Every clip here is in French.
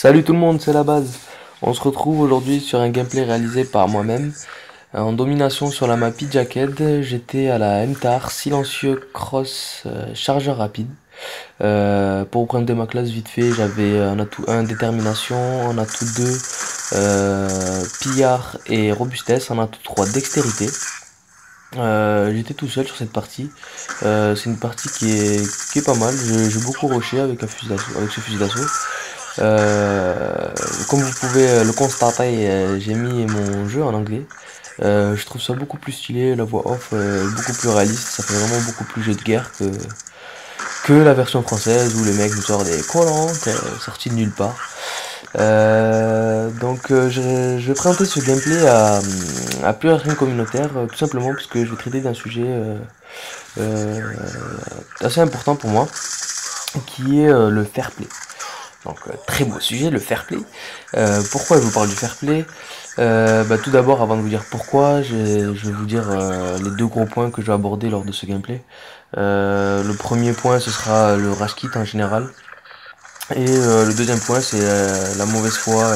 Salut tout le monde, c'est la base. On se retrouve aujourd'hui sur un gameplay réalisé par moi-même. En domination sur la map Jacket, j'étais à la MTAR, silencieux cross chargeur rapide. Pour vous présenter ma classe vite fait, j'avais un atout 1 détermination, un atout 2 pillard et robustesse, un atout 3 dextérité. J'étais tout seul sur cette partie. C'est une partie qui est pas mal. J'ai beaucoup rushé avec un fusil d'assaut, avec ce fusil d'assaut. Euh, Comme vous pouvez le constater, j'ai mis mon jeu en anglais. Je trouve ça beaucoup plus stylé, la voix off beaucoup plus réaliste, ça fait vraiment beaucoup plus jeu de guerre que la version française où le mec nous sort des collantes sorties de nulle part. Je vais présenter ce gameplay à plusieurs chaînes communautaires, tout simplement parce que je vais traiter d'un sujet euh, assez important pour moi, qui est le fair play. Donc très beau sujet, le fair play. Pourquoi je vous parle du fair play? Tout d'abord, avant de vous dire pourquoi, je vais vous dire les deux gros points que je vais aborder lors de ce gameplay. Le premier point, ce sera le rage kit en général. Et le deuxième point, c'est la mauvaise foi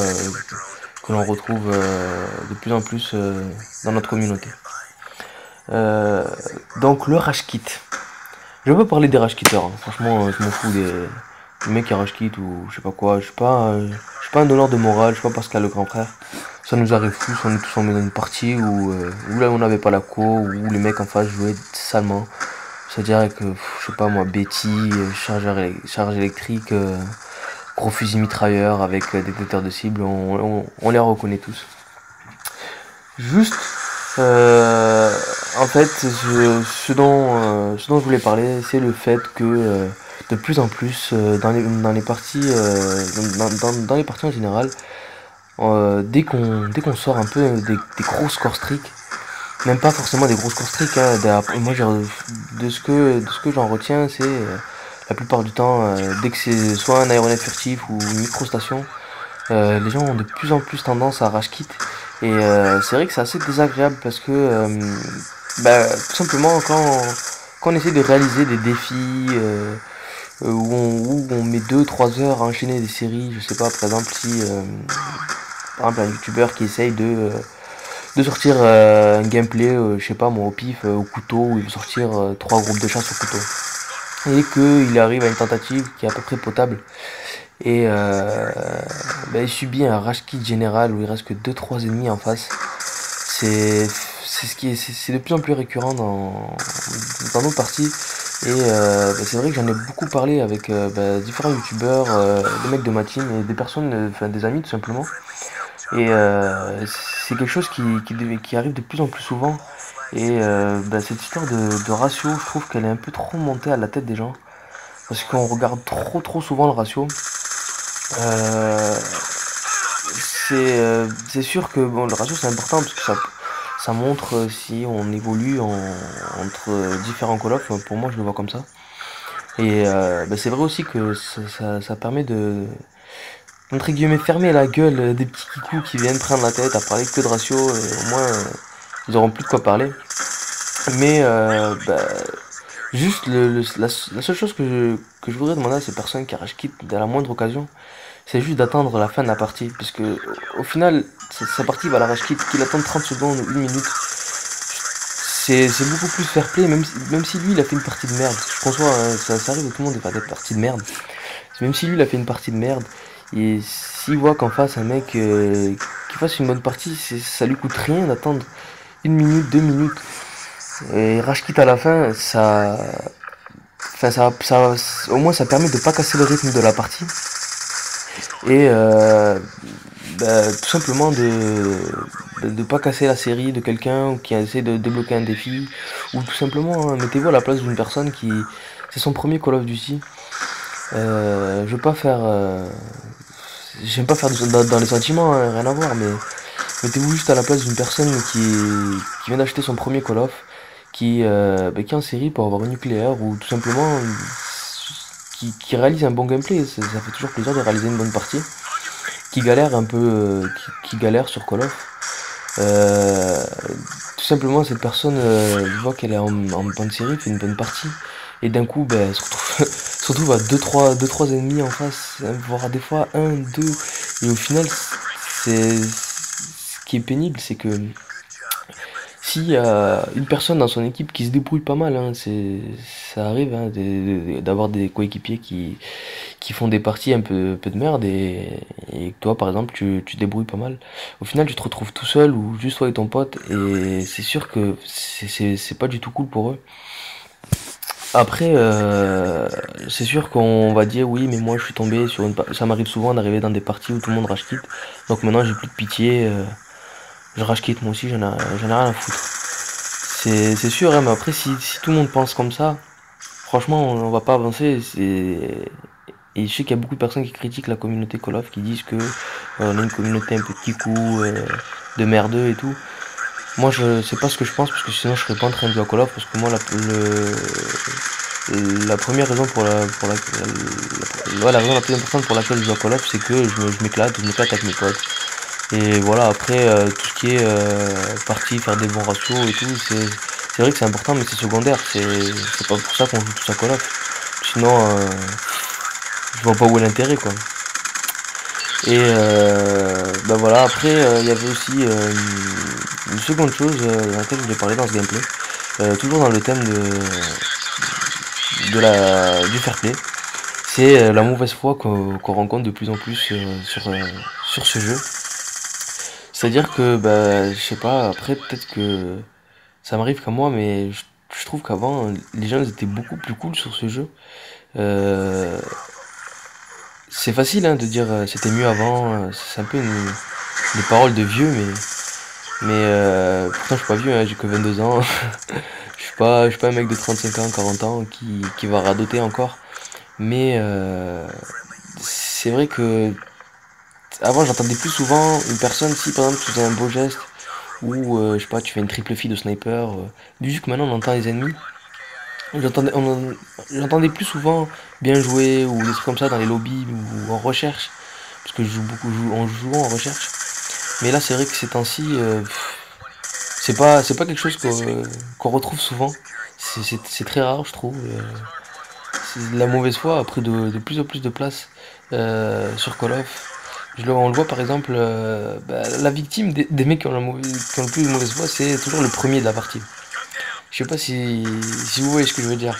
que l'on retrouve de plus en plus dans notre communauté. Euh, donc le rage kit. Je veux parler des rage quitters, hein. Franchement, je m'en fous des mecs qui rage quittent ou je sais pas quoi. Je suis pas un donneur de morale, je suis pas Pascal le grand frère. Ça nous arrive tous, on est tous en dans une partie où là on n'avait pas la co, où les mecs en face jouaient salement. C'est-à-dire avec, je sais pas moi, Betty, charge électrique, gros fusil mitrailleur avec détecteur de cible, on les reconnaît tous. Juste, en fait, ce dont je voulais parler, c'est le fait que de plus en plus, dans les parties, dans les parties en général, dès qu'on sort un peu des gros score streaks, même pas forcément des gros score streaks, hein, moi de ce que j'en retiens, c'est la plupart du temps, dès que c'est soit un aéronef furtif ou une microstation, les gens ont de plus en plus tendance à rage quit. Et c'est vrai que c'est assez désagréable parce que tout simplement quand on essaie de réaliser des défis où on met 2 3 heures à enchaîner des séries, je sais pas, par exemple si par exemple un youtubeur qui essaye de sortir un gameplay, je sais pas moi, au pif, au couteau, où il veut sortir 3 groupes de chasse au couteau. Et qu'il arrive à une tentative qui est à peu près potable. Et il subit un rage kit général où il reste que 2 3 ennemis en face. C'est de plus en plus récurrent dans nos parties. Et c'est vrai que j'en ai beaucoup parlé avec différents youtubeurs, des mecs de ma team et des personnes, enfin des amis tout simplement. Et c'est quelque chose qui arrive de plus en plus souvent. Et cette histoire de ratio, je trouve qu'elle est un peu trop montée à la tête des gens. Parce qu'on regarde trop souvent le ratio. Euh, c'est sûr que bon, le ratio c'est important parce que ça montre si on évolue entre différents call of. Pour moi, je le vois comme ça. Et c'est vrai aussi que ça permet de, entre guillemets, fermer la gueule des petits kikous qui viennent prendre la tête à parler que de ratio. Et au moins, ils auront plus de quoi parler. Mais juste la seule chose que je voudrais demander à ces personnes qui rage quittent à la moindre occasion, c'est juste d'attendre la fin de la partie. Parce que au final, sa partie va la rage quitte, qu'il attende 30 secondes ou 1 minute. C'est beaucoup plus fair play, même si lui il a fait une partie de merde. Je conçois, hein, ça arrive à tout le monde de faire des parties de merde. Même si lui il a fait une partie de merde, et s'il voit qu'en face un mec qui fasse une bonne partie, ça lui coûte rien d'attendre 1 minute, 2 minutes. Et rage quitte à la fin, enfin, au moins ça permet de pas casser le rythme de la partie. Et tout simplement de pas casser la série de quelqu'un qui essaie de débloquer un défi. Ou tout simplement, hein, mettez-vous à la place d'une personne qui... C'est son premier Call of Duty. Je veux pas faire... J'aime pas faire dans les sentiments, hein, rien à voir, mais mettez-vous juste à la place d'une personne qui vient d'acheter son premier Call of, qui est en série pour avoir un nucléaire, ou tout simplement qui réalise un bon gameplay. Ça fait toujours plaisir de réaliser une bonne partie. Qui galère un peu, qui galère sur Call of. Euh, Tout simplement, cette personne, je vois qu'elle est en bonne série, fait une bonne partie. et d'un coup, ben, se retrouve à deux trois ennemis en face, voire des fois un, deux, et au final, ce qui est pénible, c'est que s'il y a une personne dans son équipe qui se débrouille pas mal, hein, ça arrive hein, d'avoir des coéquipiers qui font des parties peu de merde et toi par exemple tu te débrouilles pas mal. Au final tu te retrouves tout seul ou juste toi et ton pote et c'est sûr que c'est pas du tout cool pour eux. Après c'est sûr qu'on va dire oui mais moi je suis tombé sur ça m'arrive souvent d'arriver dans des parties où tout le monde rage quitte. Donc maintenant j'ai plus de pitié, je rage quitte moi aussi j'en ai rien à foutre. C'est sûr hein, mais après si tout le monde pense comme ça, franchement on va pas avancer, et je sais qu'il y a beaucoup de personnes qui critiquent la communauté Call of, qui disent que on a une communauté un peu de kikou, de merdeux et tout. Moi, je sais pas ce que je pense, parce que sinon je serais pas en train de jouer à Call of, parce que moi, la première raison ouais, la raison la plus importante pour laquelle je joue à Call of, c'est que je m'éclate avec mes potes. Et voilà, après, tout ce qui est partie, faire des bons ratios et tout, c'est vrai que c'est important, mais c'est secondaire. C'est pas pour ça qu'on joue tous à Call of. Sinon, je vois pas où est l'intérêt, quoi. Et bah voilà, après il y avait aussi une seconde chose dans laquelle je voulais parler dans ce gameplay, toujours dans le thème du fair play, c'est la mauvaise foi qu'on rencontre de plus en plus sur ce jeu. C'est-à-dire que bah je sais pas, après peut-être que ça m'arrive qu'à moi, mais je trouve qu'avant les gens ils étaient beaucoup plus cool sur ce jeu. Euh, c'est facile hein, de dire c'était mieux avant, c'est un peu des paroles de vieux, mais pourtant je suis pas vieux, hein, j'ai que 22 ans. Je suis pas un mec de 35 ans, 40 ans qui va radoter encore. Mais c'est vrai que avant j'entendais plus souvent une personne, si par exemple tu faisais un beau geste, ou je sais pas, tu fais une triple fille de sniper, vu que maintenant on entend les ennemis, j'entendais, j'entendais plus souvent bien jouer ou des trucs comme ça dans les lobbies ou en recherche, parce que je joue beaucoup en jouant en recherche. Mais là c'est vrai que ces temps-ci, c'est pas quelque chose qu'on retrouve souvent. C'est très rare, je trouve. La mauvaise foi a pris de plus en plus de place sur Call of. On le voit par exemple, bah, la victime des mecs qui ont le plus de mauvaise foi, c'est toujours le premier de la partie. Je sais pas si vous voyez ce que je veux dire.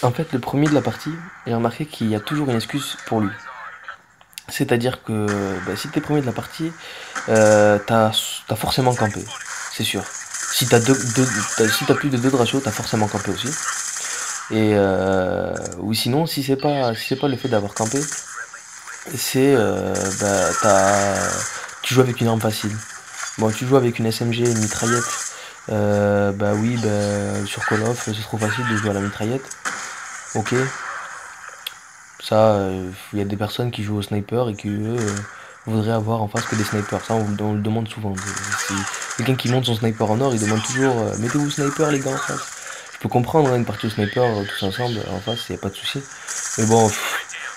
En fait, le premier de la partie, j'ai remarqué qu'il y a toujours une excuse pour lui. C'est-à-dire que bah, si t'es premier de la partie, t'as forcément campé, c'est sûr. Si t'as plus de 2 de ratio, t'as forcément campé aussi. Et ou sinon, si c'est pas le fait d'avoir campé, c'est bah, tu joues avec une arme facile. Bon, tu joues avec une SMG, une mitraillette. Bah oui, bah, sur Call of, c'est trop facile de jouer à la mitraillette. Ok, ça, il y a des personnes qui jouent au sniper et qui eux voudraient avoir en face que des snipers. Ça, on le demande souvent. Si quelqu'un qui monte son sniper en or, il demande toujours mettez-vous sniper les gars en face. Je peux comprendre hein, une partie au sniper tous ensemble en face, y a pas de souci. Mais bon,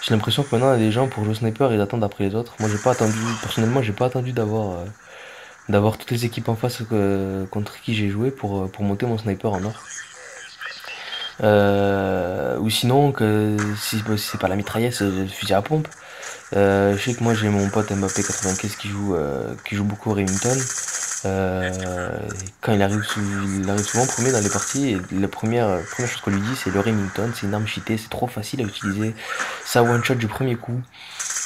j'ai l'impression que maintenant il y a des gens pour jouer au sniper, ils attendent après les autres. Moi, j'ai pas attendu, personnellement, j'ai pas attendu d'avoir toutes les équipes en face contre qui j'ai joué pour monter mon sniper en or. Ou sinon, si c'est pas la mitraillette, c'est le fusil à pompe. Je sais que moi j'ai mon pote Mbappé 95 qui joue beaucoup au Remington. Quand il arrive souvent premier dans les parties, et la première chose qu'on lui dit c'est le Remington, c'est une arme cheatée, c'est trop facile à utiliser, ça one shot du premier coup.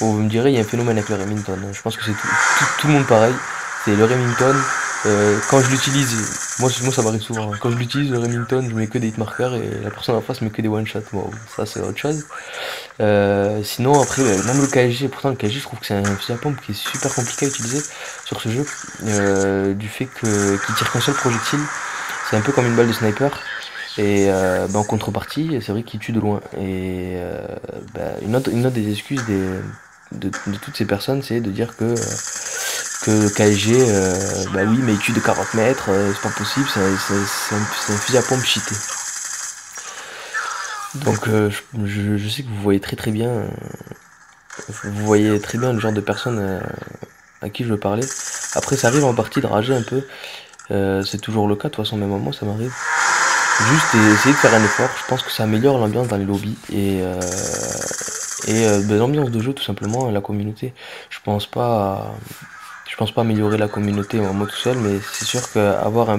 Bon, vous me direz, il y a un phénomène avec le Remington, hein. Je pense que c'est tout le monde pareil, c'est le Remington. Quand je l'utilise, moi ça m'arrive souvent, hein. Quand je l'utilise le Remington, je mets que des hitmarkers et la personne en face met que des one shots. Bon, ça c'est autre chose. Sinon après même le KSG, pourtant le KSG je trouve que c'est un fusil à pompe qui est super compliqué à utiliser sur ce jeu, du fait qu'il tire qu'un seul projectile, c'est un peu comme une balle de sniper et bah, en contrepartie c'est vrai qu'il tue de loin et bah, une autre des excuses de toutes ces personnes c'est de dire que le KSG bah oui mais il tue de 40 mètres, c'est pas possible, c'est un fusil à pompe cheaté. Donc je sais que vous voyez très très bien, vous voyez très bien le genre de personne à qui je veux parler. Après ça arrive en partie de rager un peu, c'est toujours le cas, de toute façon même à moi ça m'arrive. Juste essayer de faire un effort, je pense que ça améliore l'ambiance dans les lobbies ben, l'ambiance de jeu tout simplement, et la communauté. Je pense pas, je pense pas améliorer la communauté en moi tout seul, mais c'est sûr qu'avoir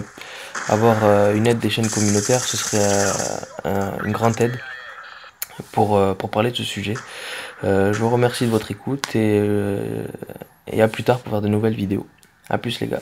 avoir une aide des chaînes communautaires, ce serait une grande aide pour parler de ce sujet. Je vous remercie de votre écoute et à plus tard pour faire de nouvelles vidéos. À plus les gars.